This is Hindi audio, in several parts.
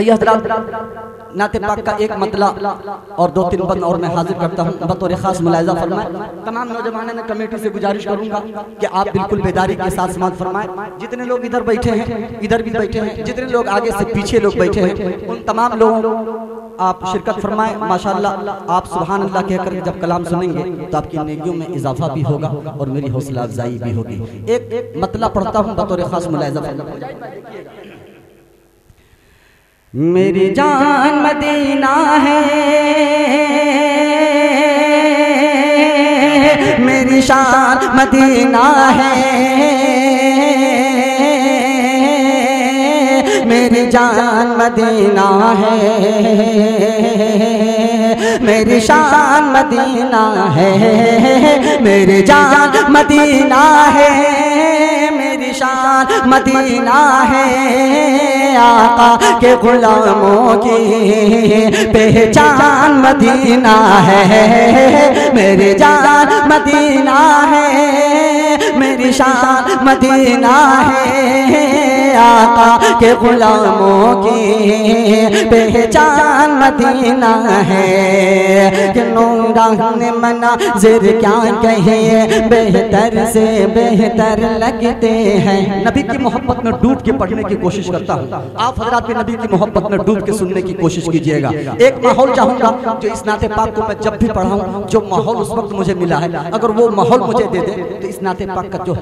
आइए हज़रात, नाते पाक का एक मतला और 2-3 बंद और मैं हाजिर करता हूँ। बतौर खास मुलाहिज़ा फरमाए। तमाम नौजवानों ने कमेटी से गुजारिश करूँगा कि आप बिल्कुल बेदारी के साथ समाअत फरमाएं। जितने लोग इधर बैठे हैं, इधर भी बैठे हैं, जितने लोग आगे से पीछे लोग बैठे हैं, उन तमाम लोगों आप शिरकत फरमाएं। माशाअल्लाह आप सुभान अल्लाह कहकर जब कलाम सुनेंगे तो आपकी नेकियों में इजाफा भी होगा और मेरी हौसला अफजाई भी होगी। एक मतला पढ़ता हूँ बतौर खास मुलाहिज़ा। मेरी जान मदीना है, मेरी शान मदीना है, मेरी जान मदीना है, मेरी शान मदीना है, मेरी जान मदीना है, मेरी शान मदीना है, आका के गुलामों की पहचान मदीना है, मेरी जान मदीना है, मेरी शान मदीना है, आका के गुलामों की पहचान मदीना है। कि नूरानी मनाज़िर क्या कहिए, बेहतर से बेहतर लगते हैं। नबी की मोहब्बत में डूब के पढ़ने की कोशिश करता हूँ। आप हज़रात भी नबी की मोहब्बत में डूब के सुनने की कोशिश कीजिएगा। एक माहौल चाहूँगा जो इस नाते पाक को मैं जब भी पढ़ाऊँ, जो माहौल उस वक्त मुझे मिला है, अगर वो माहौल मुझे दे दे तो इस नाते पाक का जो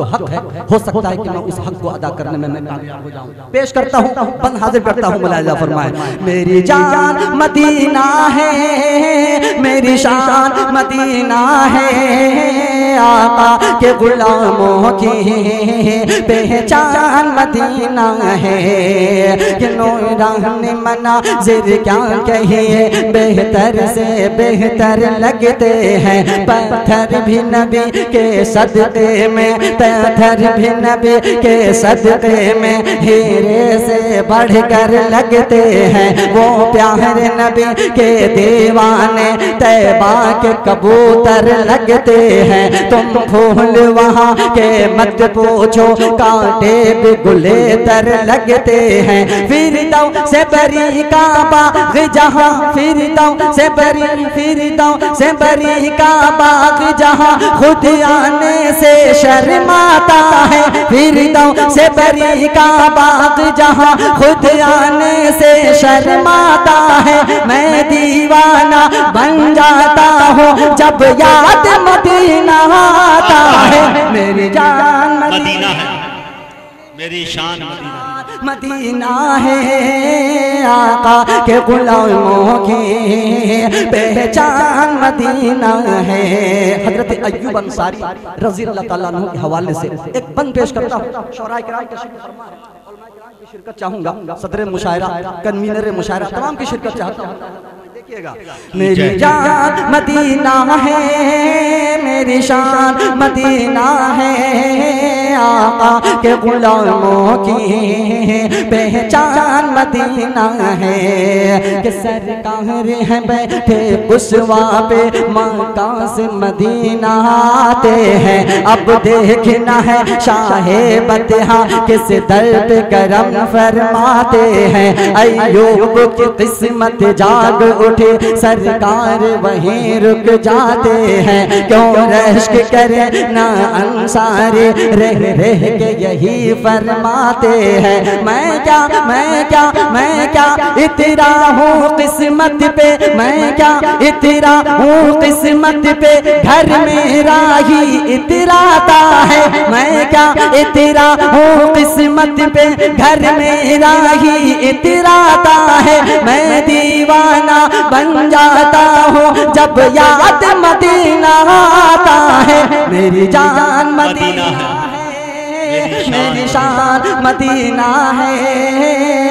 हक है, हो सकता है कि मैं उस हक को अदा करने में मैं कामयाब हो जाऊँ। पेश करता हूँ, बंद हाजिर करता हूँ, मुलाहिज़ा फरमाए। मेरी जान मदीना है, मेरी शान मदीना है, आका के गुलामों की पहचान मदीना है। कि नूरानी मनाज़िर क्या कहिए, बेहतर से बेहतर लगते हैं। पत्थर भी नबी के सदक़े में, पत्थर भी नबी के सदक़े में हीरे से बढ़कर लगते हैं। वो प्यारे नबी के दीवाने तैबा के कबूतर लगते हैं। तुम फूल वहाँ के मत पूछो, कांटे भी गुलेतर लगते हैं। फिरदौस से बरी का बाग जहाँ, फिरदौस से बरी, फिरदौस से बरी का बाग जहाँ खुद आने से शर्माता है। फिरदौस से बरी का बाग जहाँ खुद आने से शर्माता है। मैं दीवाना बन जाता हूँ जब याद मदीना आता है। मेरी जान मदीना है, मेरी शान मदीना है, आका के गुलामों की पहचान मदीना है। हजरत अय्यूब अंसारी रज़ी अल्लाह ताला अन्हु के हवाले से एक बंद पेश करता हूँ। शौराए किराम का शिरकत चाहूँगा, सदर मुशायरा, कन्वीनर मुशायरा, तमाम की शिरकत चाहता हूँ। देखिएगा, मेरी जान मदीना है, मेरी शान मदीना है, आका के गुलामों की पहचान मदीना है। कि सरकार है बैठे कुसवा पे, मक्का से मदीना आते हैं। अब देखना है शाहे बतहा किस दर पे करम फरमाते हैं। अय्यूब की किस्मत जाग उठे, सरकार वहीं रुक जाते हैं। क्यों रश्क करे ना अंसारी, रह रह के यही फरमाते हैं। मैं क्या मैं क्या मैं क्या इतरा हूँ किस्मत पे, मैं क्या इतरा हूँ किस्मत पे, घर मेरा ही इतराता है। मैं क्या इतरा हूँ किस्मत पे, घर मेरा ही इतराता है। मैं दीवाना बन जाता हूँ जब याद मदीना आता है। मेरी जान मदीना है, मेरी शान मदीना है,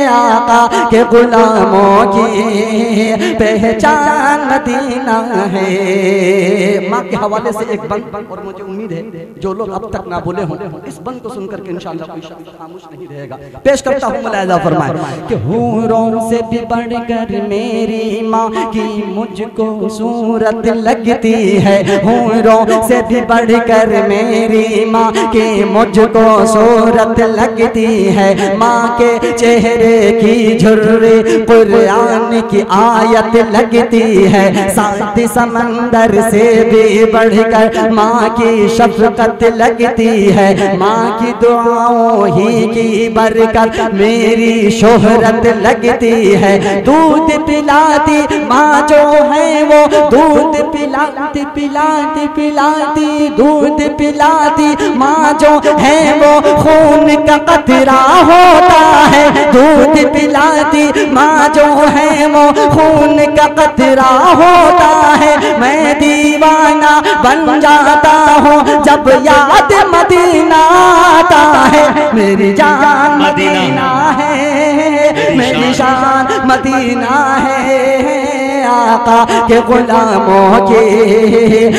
आका के गुलामों की पहचान मदीना है। माँ के हवाले से एक बंद, और मुझे उम्मीद है जो लोग अब तक ना बोले हों इस बंद को सुनकर के इंशाअल्लाह कोई शख्स खामोश नहीं रहेगा। पेश करता हूँ, मुलाहिज़ा फरमाए। कि हूरों से भी बढ़कर मेरी माँ की मुझको सूरत लगती है। हूरों से भी बढ़कर मेरी माँ की मुझको सूरत सूरत लगती है, माँ के चेहरे की झुर्री कुरान की आयत लगती है। साथ समंदर से भी बढ़कर माँ की शफकत लगती है। माँ की दुआओं ही की बरकत मेरी शोहरत लगती है। दूध पिलाती माँ जो है वो दूध पिलाती पिलाती पिलाती दूध पिलाती माँ जो है वो खून का कतरा होता है। दूध पिलाती माँ जो है वो खून का कतरा होता है। मैं दीवाना बन जाता हूँ जब याद मदीना आता है। मेरी जान मदीना है, मेरी शान मदीना है। आका के गुलामों की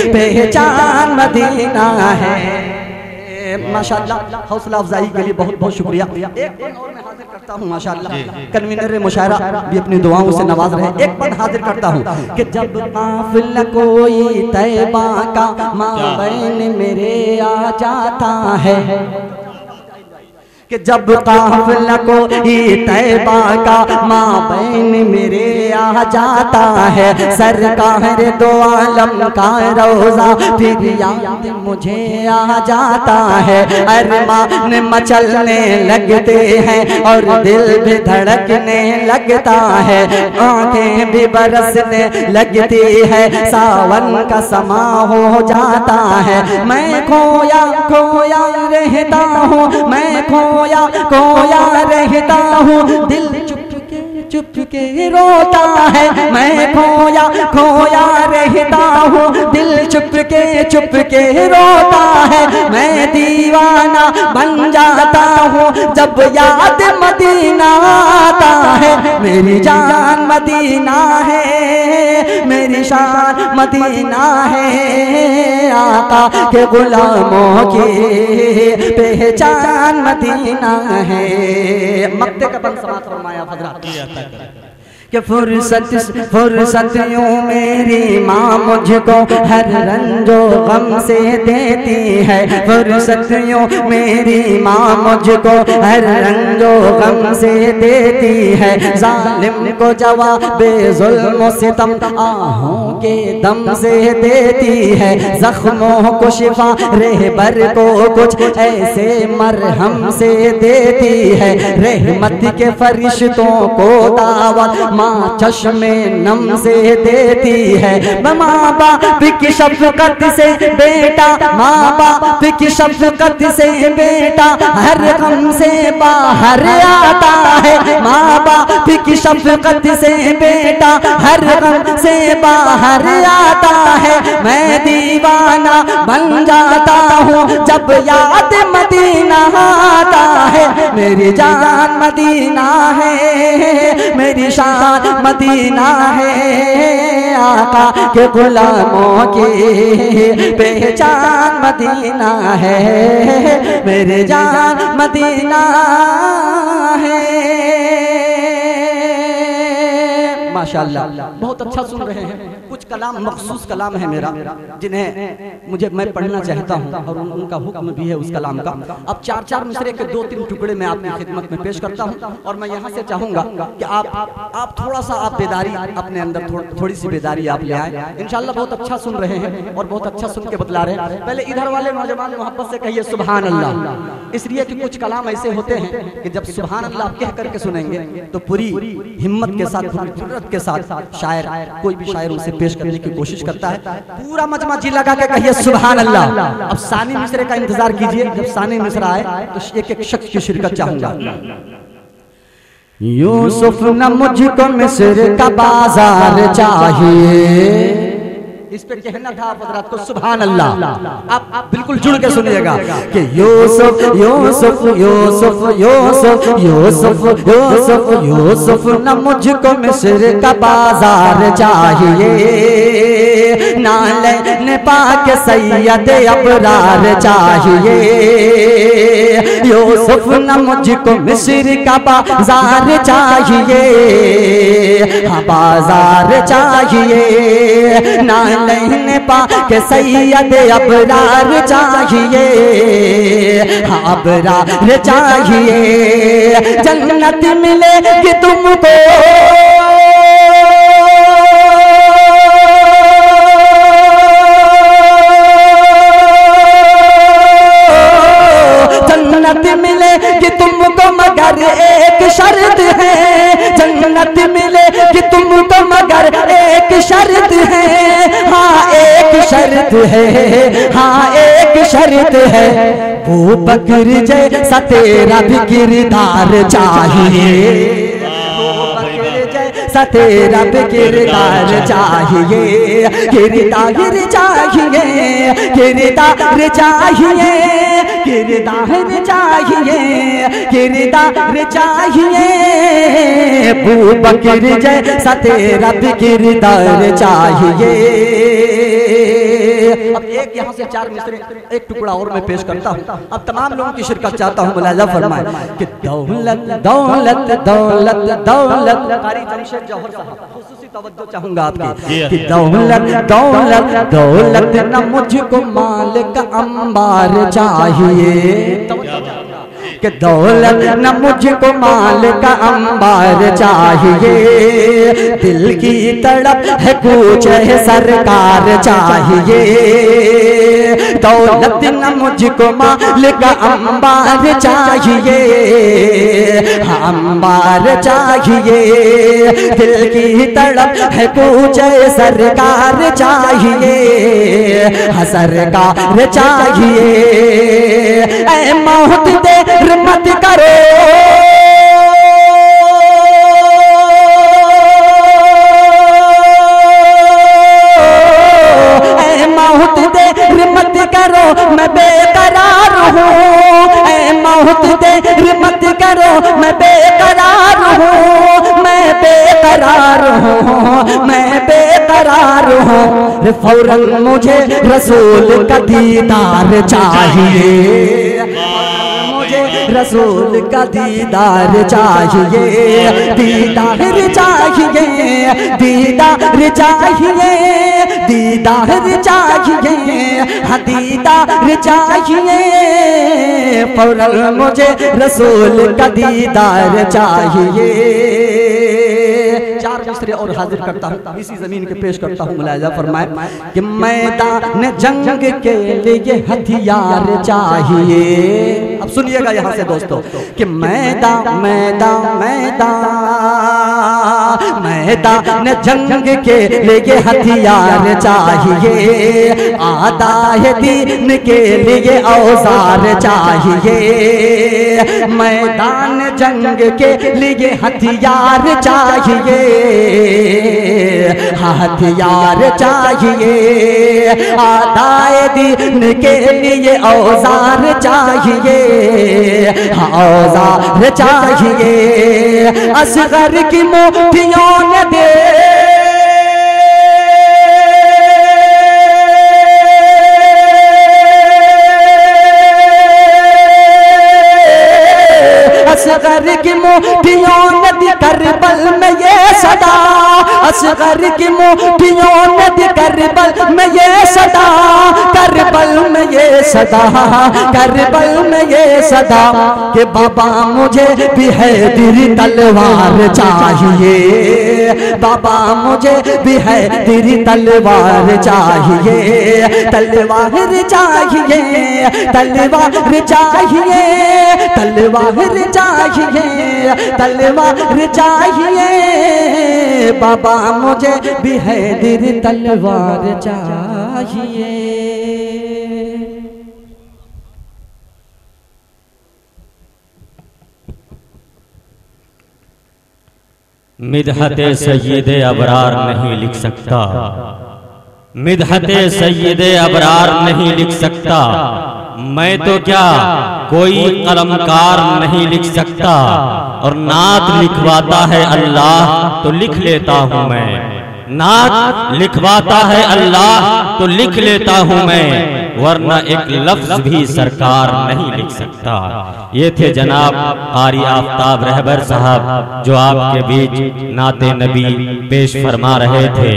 पहचान मदीना है। माशाअल्लाह, हौसला अफजाई के लिए बहुत बहुत शुक्रिया। एक पन और मैं हाजिर करता हूँ माशाअल्लाह, कन्वीनर मुशायरा भी अपनी दुआओं से नवाज रहे। एक पन हाजिर करता हूँ कि जब काफिला कोई तैबा का माबैन मेरे आ जाता है, कि जब काफिला कोई तैबा का माबैन मेरे आ जाता है। सरकार दो आलम का रोजा फिर याद मुझे आ जाता है। अरमान मचलने लगते हैं और दिल भी धड़कने लगता है। आंखें भी बरसने लगती है, सावन का समा हो जाता है। मैं खोया खोया रहता हूँ, मैं खोया खोया रहता हूँ, दिल चुप के रोता है। मैं खोया खोया रहता हूँ, दिल चुप के रोता है। मैं दीवाना बन जाता हूँ जब याद मदीना आता है। मेरी जान मदीना है, मेरी शान मदीना है। आका के गुलामों की पहचान मदीना है। मक्ते का बंद समात फरमाया हज़रात कि फुर्सत यूं मेरी माँ मुझको हर रंजो गम से देती है। फुर्सत यूं मेरी माँ मुझको हर रंजो गम से देती है। जालिम को जवाब जुल्म सितम आहों के दम से देती है। जख्मों को शिफा रहबर को कुछ ऐसे मरहम से देती है। रहमत के फरिश्तों को दावत माँ चश्मे नम से देती है। माँ बाप की शफकत से बेटा, माँ बाप की शफकत से बेटा हर गम से बाहर आता है। माँ बाप की शफकत से बेटा हर गम से बाहर आता है। मैं दीवाना बन जाता हूँ जब याद मदीना आता है। मेरी जान मदीना है, मेरी शान मदीना है। आका के गुलामों की पहचान मदीना है। मेरे जान मदीना है। माशाअल्लाह, बहुत अच्छा सुन रहे हैं। कुछ कलाम मखसूस कलाम है मेरा जिन्हें मैं पढ़ना चाहता हूँ और उनका हुक्म भी है उस कलाम का। अब चार चार मिसरे के 2-3 टुकड़े में आपकी खिदमत में पेश करता हूँ। और मैं यहाँ से चाहूँगा कि आप थोड़ा सा आप बेदारी अपने अंदर थोड़ी सी बेदारी आप ले आए। इंशाल्लाह बहुत अच्छा सुन रहे हैं और बहुत अच्छा सुन के बतला रहे हैं। पहले इधर वाले नौजवान मोहब्बत से कहिए सुभान अल्लाह। इसलिए कि कुछ कलाम ऐसे होते हैं कि जब सुभान अल्लाह कह करके सुनेंगे तो पूरी हिम्मत के साथ, पूरी जुर्रत के साथ शायर, कोई भी शायर उसे पेश करने की कोशिश करता है। पूरा मजमा जी लगा के कहिए सुभान अल्लाह। अब सानी मिसरे का इंतजार कीजिए। जब सानी मिसरा आए तो एक एक शख्स की शिरकत चाहूंगा। यूसुफ न मुझको मिस्र का बाजार चाहिए। इस पे कहना था हज़रात को सुभान अल्लाह। आप बिल्कुल जुड़ के सुनिएगा कि यूसुफ यूसुफ यूसुफ यूसुफ यूसुफ यूसुफ यूसुफ न मुझको मिस्र का बाजार चाहिए। नाले पाक सैयद अबरार चाहिए। यूसुफ न मुझको मिस्र का बाजार चाहिए। हाँ बाजार चाहिए, नालैन पाक सैयद अबरार चाहिए, हाँ अबरार चाहिए। जन्नत मिलेगी तुमको, जन्नत मिलेगी तुमको मगर एक शर्त है, जन्नत मिलेगी तुमको मगर एक शर्त है, हाँ एक शर्त है, हाँ एक शर्त है। वो बकर जैसा तेरा भी किरदार चाहिए, तेरा भी किरदार चाहिए, किरदार चाहिए, किरदार चाहिए, किरदार चाहिए, किरदार चाहिए। अबू बकर जैसा तेरा भी किरदार चाहिए। अब एक यहाँ से 4 मिसरे एक टुकड़ा और मैं पेश करता हूँ। अब तमाम लोगों की शिरकत चाहता हूँ, मुलाजा फरमाए कि दौलत दौलत दौलत दौलत, कारी जमशेद जौहर साहब खुसूसी तवज्जो चाहूंगा आपकी, कि दौलत दौलत दौलत न मुझको माल का अंबार चाहिए, कि दौलत न मुझको माल का अंबार चाहिए, दिल की तड़प है कुछ है सरकार चाहिए, दौलत न मुझको माल का अंबार चाहिए, अंबार चाहिए, दिल की तड़प है कुछ है सरकार चाहिए, सरकार चाहिए। ऐ मौत देर मत करो, ऐ मौत देर मत करो, मैं बेकरार हूँ, ऐ मौत देर मत करो, मैं बेकरार हूँ, मैं बेकरार हूँ, मैं बेकरार हूँ। फौरन मुझे रसूल का दीदार चाहिए, रसूल का दीदार चाहिए, दीदार चाहिए, दीदार चाहिए, दीदार चाहिए, हाँ दीदार चाहिए। फौरन मुझे रसूल का दीदार चाहिए। 4 मिसरे और हाजिर करता हूँ, इसी जमीन के पेश करता हूँ, मुलाजा फरमाए कि मैदान जंग के लिए हथियार चाहिए। अब सुनिएगा यहाँ से दोस्तों कि मैदान मैदान मैदान मैदान जंग के लिए हथियार चाहिए, आदाए दीन के लिए औजार चाहिए, मैदान जंग के लिए हथियार चाहिए, हथियार चाहिए, आदाए दीन के लिए औजार चाहिए, औजार चाहिए। असगर की मुट्ठियों ने दे असगर की मुट्ठियों ने दी करबल में ये सदा, असगर की मुट्ठियों ने दी करबल में ये सदा, करबल में ये सदा, करबल में ये सदा, कि बाबा मुझे भी है तेरी तलवार चाहिए, बाबा मुझे भी है तेरी तलवार चाहिए, तलवार चाहिए, तलवार चाहिए, तलवार चाहिए, तलवार चाहिए, बाबा मुझे भी है तेरी तलवार चाहिए। मिदहते सय्यदे अबरार नहीं लिख सकता, मिदहते सय्यदे अबरार नहीं लिख सकता, मैं तो क्या कोई कलमकार नहीं लिख सकता, और नात लिखवाता है अल्लाह तो लिख लेता हूँ मैं, नात लिखवाता है अल्लाह तो लिख लेता हूँ मैं, वरना एक लफ्ज भी सरकार नहीं लिख सकता। ये थे जनाब कारी आफ्ताब रहबर साहब जो आपके बीच नाते नबी पेश फरमा रहे थे।